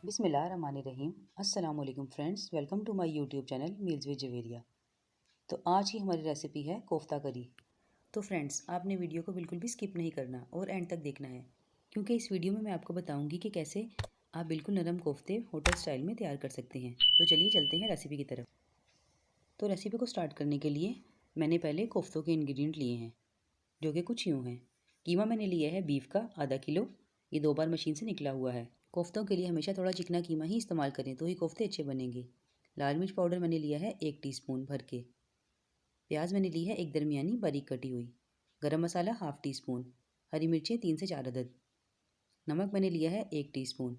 बिस्मिल्लाहिर्रहमानिर्रहीम। अस्सलाम वालेकुम friends, welcome to my YouTube channel meals with Javeria. तो आज की हमारी रेसिपी है कोफ्ता करी। तो फ्रेंड्स, आपने वीडियो को बिल्कुल भी स्किप नहीं करना और एंड तक देखना है, क्योंकि इस वीडियो में मैं आपको बताऊंगी कि कैसे आप बिल्कुल नरम कोफ्ते होटल स्टाइल में तैयार कर सकते हैं। तो चलिए चलते हैं रेसिपी की तरफ। तो रेसिपी को स्टार्ट करने के लिए मैंने पहले कोफ्तों के इंग्रेडिएंट लिए हैं, जो कि कुछ यूँ हैं। कीमा मैंने लिया है बीफ का आधा किलो, ये 2 बार मशीन से निकला हुआ है। कोफ्तों के लिए हमेशा थोड़ा चिकना कीमा ही इस्तेमाल करें, तो ही कोफ्ते अच्छे बनेंगे। लाल मिर्च पाउडर मैंने लिया है 1 टीस्पून भर के। प्याज मैंने ली है एक दरमियानी बारीक कटी हुई। गरम मसाला हाफ़ टी स्पून। हरी मिर्चें 3 से 4 अदद। नमक मैंने लिया है 1 टीस्पून।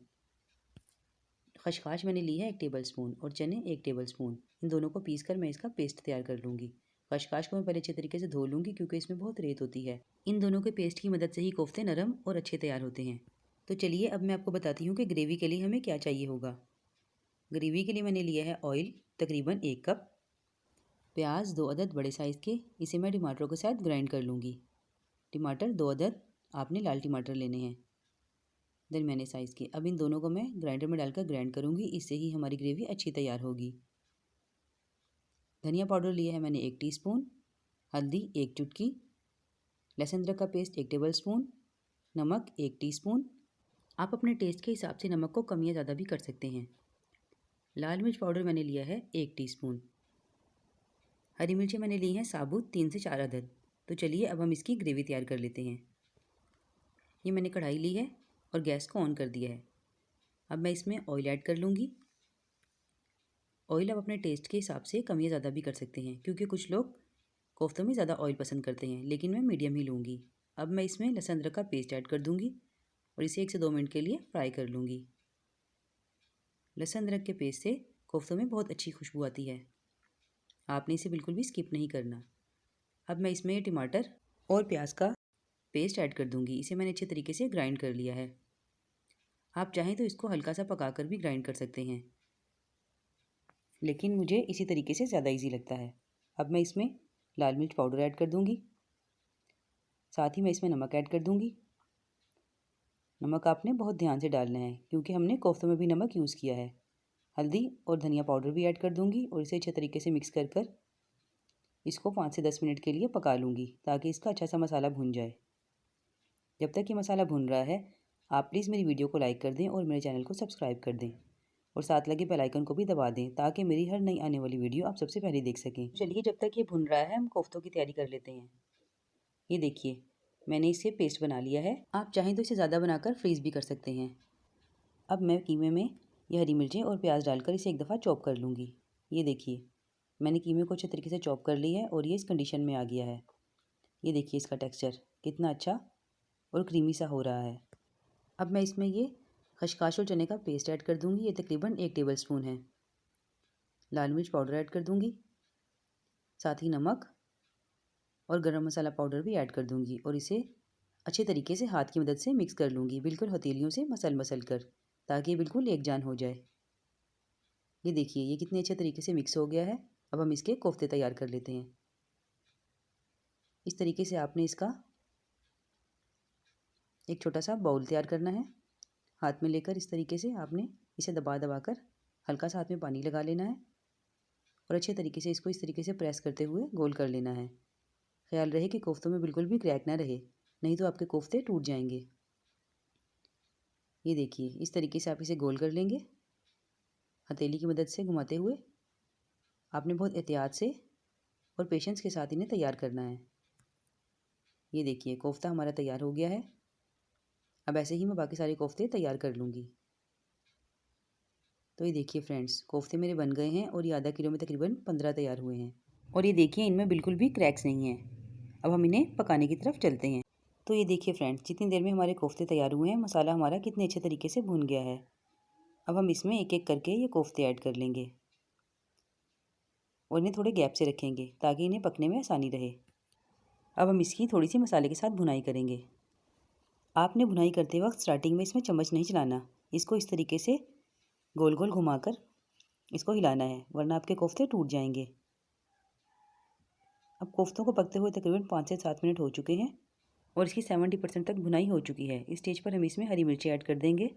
खसखस मैंने ली है 1 टेबल स्पून और चने 1 टेबल स्पून। इन दोनों को पीस कर मैं इसका पेस्ट तैयार कर लूँगी। खसखस को मैं पहले अच्छे तरीके से धो लूँगी, क्योंकि इसमें बहुत रेत होती है। इन दोनों के पेस्ट की मदद से ही कोफ्ते नरम और अच्छे तैयार होते हैं। तो चलिए अब मैं आपको बताती हूँ कि ग्रेवी के लिए हमें क्या चाहिए होगा। ग्रेवी के लिए मैंने लिया है ऑयल तकरीबन 1 कप। प्याज 2 अदद बड़े साइज़ के, इसे मैं टमाटरों के साथ ग्राइंड कर लूँगी। टमाटर 2 अदद, आपने लाल टमाटर लेने हैं दरमियाने साइज़ के। अब इन दोनों को मैं ग्राइंडर में डालकर ग्राइंड करूँगी, इससे ही हमारी ग्रेवी अच्छी तैयार होगी। धनिया पाउडर लिया है मैंने 1 टीस्पून, हल्दी 1 चुटकी, लहसुन अदरक का पेस्ट 1 टेबल स्पून, नमक 1 टीस्पून। आप अपने टेस्ट के हिसाब से नमक को कम या ज़्यादा भी कर सकते हैं। लाल मिर्च पाउडर मैंने लिया है 1 टीस्पून। हरी मिर्चें मैंने ली हैं साबुत 3 से 4 अदद। तो चलिए अब हम इसकी ग्रेवी तैयार कर लेते हैं। ये मैंने कढ़ाई ली है और गैस को ऑन कर दिया है। अब मैं इसमें ऑयल ऐड कर लूँगी। ऑयल आप अपने टेस्ट के हिसाब से कम या ज़्यादा भी कर सकते हैं, क्योंकि कुछ लोग कोफ्तों में ज़्यादा ऑयल पसंद करते हैं, लेकिन मैं मीडियम ही लूँगी। अब मैं इसमें लहसुन अदरक का पेस्ट ऐड कर दूँगी और इसे 1 से 2 मिनट के लिए फ्राई कर लूँगी। लहसुन अदरक के पेस्ट से कोफ्तों में बहुत अच्छी खुशबू आती है। आपने इसे बिल्कुल भी स्किप नहीं करना। अब मैं इसमें टमाटर और प्याज का पेस्ट ऐड कर दूँगी। इसे मैंने अच्छे तरीके से ग्राइंड कर लिया है। आप चाहें तो इसको हल्का सा पकाकर भी ग्राइंड कर सकते हैं, लेकिन मुझे इसी तरीके से ज़्यादा इजी लगता है। अब मैं इसमें लाल मिर्च पाउडर ऐड कर दूँगी। साथ ही मैं इसमें नमक ऐड कर दूँगी। नमक आपने बहुत ध्यान से डालना है, क्योंकि हमने कोफ्तों में भी नमक यूज़ किया है। हल्दी और धनिया पाउडर भी ऐड कर दूँगी और इसे अच्छे तरीके से मिक्स कर कर इसको 5 से 10 मिनट के लिए पका लूँगी, ताकि इसका अच्छा सा मसाला भुन जाए। जब तक ये मसाला भुन रहा है, आप प्लीज़ मेरी वीडियो को लाइक कर दें और मेरे चैनल को सब्सक्राइब कर दें और साथ लगे बेल आइकन को भी दबा दें, ताकि मेरी हर नई आने वाली वीडियो आप सबसे पहले देख सकें। चलिए जब तक ये भुन रहा है, हम कोफ्तों की तैयारी कर लेते हैं। ये देखिए, मैंने इसे पेस्ट बना लिया है। आप चाहें तो इसे ज़्यादा बनाकर फ्रीज़ भी कर सकते हैं। अब मैं कीमे में ये हरी मिर्चें और प्याज डालकर इसे एक दफ़ा चॉप कर लूँगी। ये देखिए, मैंने कीमे को अच्छे तरीके से चॉप कर ली है और ये इस कंडीशन में आ गया है। ये देखिए इसका टेक्सचर कितना अच्छा और क्रीमी सा हो रहा है। अब मैं इसमें ये खसखस और चने का पेस्ट ऐड कर दूँगी। ये तकरीबन 1 टेबल स्पून है। लाल मिर्च पाउडर ऐड कर दूँगी, साथ ही नमक और गरम मसाला पाउडर भी ऐड कर दूँगी और इसे अच्छे तरीके से हाथ की मदद से मिक्स कर लूँगी, बिल्कुल हथेलियों से मसल कर, ताकि ये बिल्कुल एक जान हो जाए। ये देखिए, ये कितने अच्छे तरीके से मिक्स हो गया है। अब हम इसके कोफ्ते तैयार कर लेते हैं। इस तरीके से आपने इसका एक छोटा सा बाउल तैयार करना है। हाथ में लेकर इस तरीके से आपने इसे दबा दबा कर हल्का सा हाथ में पानी लगा लेना है और अच्छे तरीके से इसको इस तरीके से प्रेस करते हुए गोल कर लेना है। ख्याल रहे कि कोफ्तों में बिल्कुल भी क्रैक ना रहे, नहीं तो आपके कोफ्ते टूट जाएंगे। ये देखिए, इस तरीके से आप इसे गोल कर लेंगे हथेली की मदद से घुमाते हुए। आपने बहुत एहतियात से और पेशेंस के साथ इन्हें तैयार करना है। ये देखिए, कोफ्ता हमारा तैयार हो गया है। अब ऐसे ही मैं बाकी सारे कोफ्ते तैयार कर लूँगी। तो ये देखिए फ्रेंड्स, कोफ्ते मेरे बन गए हैं और ये आधा किलो में तकरीबन 15 तैयार हुए हैं। और ये देखिए, इनमें बिल्कुल भी क्रैक्स नहीं हैं। अब हम इन्हें पकाने की तरफ चलते हैं। तो ये देखिए फ्रेंड्स, जितनी देर में हमारे कोफ्ते तैयार हुए हैं, मसाला हमारा कितने अच्छे तरीके से भुन गया है। अब हम इसमें एक एक करके ये कोफ्ते ऐड कर लेंगे और इन्हें थोड़े गैप से रखेंगे, ताकि इन्हें पकने में आसानी रहे। अब हम इसकी थोड़ी सी मसाले के साथ भुनाई करेंगे। आपने भुनाई करते वक्त स्टार्टिंग में इसमें चम्मच नहीं चलाना, इसको इस तरीके से गोल गोल घुमाकर इसको हिलाना है, वरना आपके कोफ्ते टूट जाएंगे। अब कोफ्तों को पकते हुए तकरीबन 5 से 7 मिनट हो चुके हैं और इसकी 70% तक भुनाई हो चुकी है। इस स्टेज पर हम इसमें हरी मिर्ची ऐड कर देंगे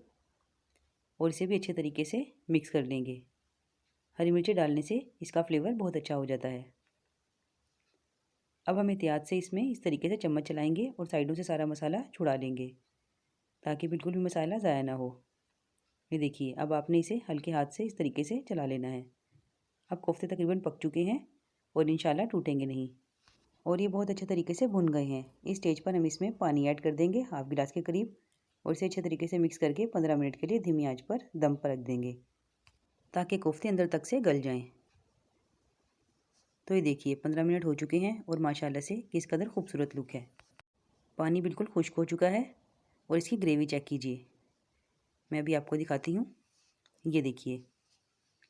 और इसे भी अच्छे तरीके से मिक्स कर लेंगे। हरी मिर्ची डालने से इसका फ्लेवर बहुत अच्छा हो जाता है। अब हम एहतियात से इसमें इस तरीके से चम्मच चलाएंगे और साइडों से सारा मसाला छुड़ा लेंगे ताकि बिल्कुल भी मसाला ज़ाया ना हो। ये देखिए, अब आपने इसे हल्के हाथ से इस तरीके से चला लेना है। अब कोफ्ते तकरीबन पक चुके हैं और इंशाल्लाह टूटेंगे नहीं और ये बहुत अच्छे तरीके से भुन गए हैं। इस स्टेज पर हम इसमें पानी ऐड कर देंगे हाफ गिलास के करीब और इसे अच्छे तरीके से मिक्स करके 15 मिनट के लिए धीमी आंच पर दम पर रख देंगे ताकि कोफ्ते अंदर तक से गल जाएं। तो ये देखिए 15 मिनट हो चुके हैं और माशाल्लाह से किस कदर खूबसूरत लुक है। पानी बिल्कुल खुश्क हो चुका है और इसकी ग्रेवी चेक कीजिए। मैं अभी आपको दिखाती हूँ। ये देखिए,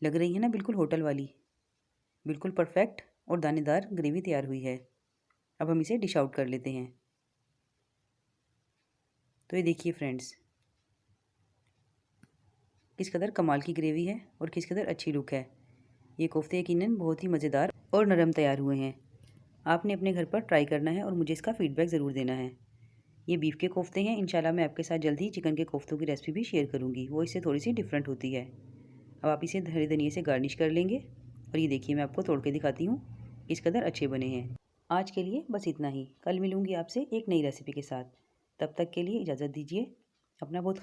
लग रही है ना बिल्कुल होटल वाली। बिल्कुल परफेक्ट और दानेदार ग्रेवी तैयार हुई है। अब हम इसे डिश आउट कर लेते हैं। तो ये देखिए फ्रेंड्स, किस कदर कमाल की ग्रेवी है और किस कदर अच्छी लुक है। ये कोफ्ते यकीनन बहुत ही मज़ेदार और नरम तैयार हुए हैं। आपने अपने घर पर ट्राई करना है और मुझे इसका फ़ीडबैक ज़रूर देना है। ये बीफ के कोफ्ते हैं। इंशाल्लाह मैं आपके साथ जल्द ही चिकन के कोफ्तों की रेसिपी भी शेयर करूँगी। वो इससे थोड़ी सी डिफरेंट होती है। अब आप इसे हरे धनिए से गार्निश कर लेंगे और ये देखिए, मैं आपको तोड़ के दिखाती हूँ किस कदर अच्छे बने हैं। आज के लिए बस इतना ही। कल मिलूँगी आपसे एक नई रेसिपी के साथ। तब तक के लिए इजाज़त दीजिए। अपना बहुत